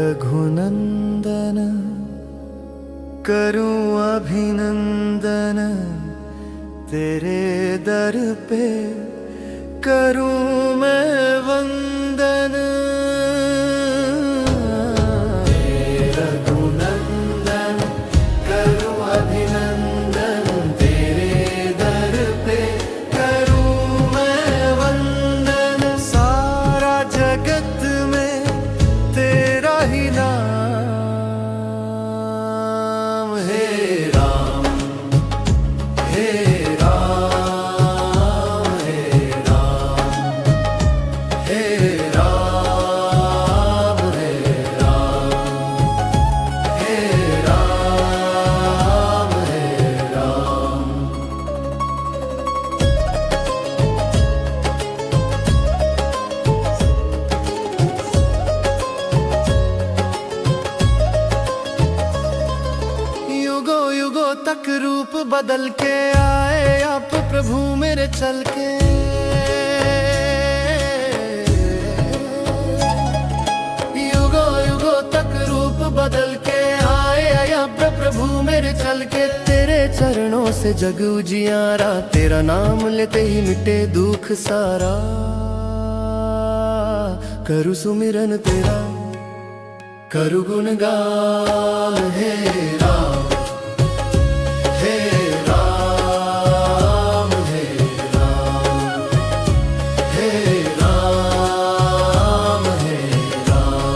रघुनंदन करूं अभिनंदन, तेरे दर पे करूं मैं वंदन। रघुनंदन करूं अभिनंदन, तेरे दर पे करूं मैं वंदन। सारा जगत में तेरा ही नाम, हे राम हे राम हे राम हे राम हे राम हे राम हे राम। युगों युगों तक रूप बदल के आए आप प्रभु मेरे चल के। युगों युगों तक रूप बदल के आए आप प्रभु मेरे चल के। तेरे चरणों से जग उजियारा, तेरा नाम लेते ही मिटे दुख सारा। करूं सुमिरन तेरा करूं गुणगान, हे राम हे राम हे राम हे राम हे राम।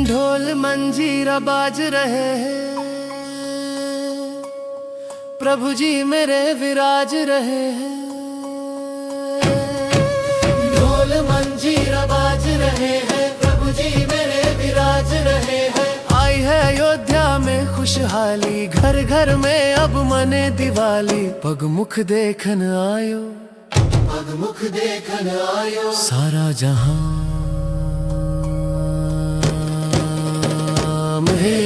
ढोल मंजीरा बाज रहे हैं, प्रभु जी मेरे विराज रहे हैं। ढोल मंजीरा बाज रहे हैं, प्रभु जी मेरे विराज रहे हैं। आई है अयोध्या में खुशहाली, घर घर में अब मने दिवाली। पगमुख देखन आयो, पगमुख देखन आयो, सारा जहां हे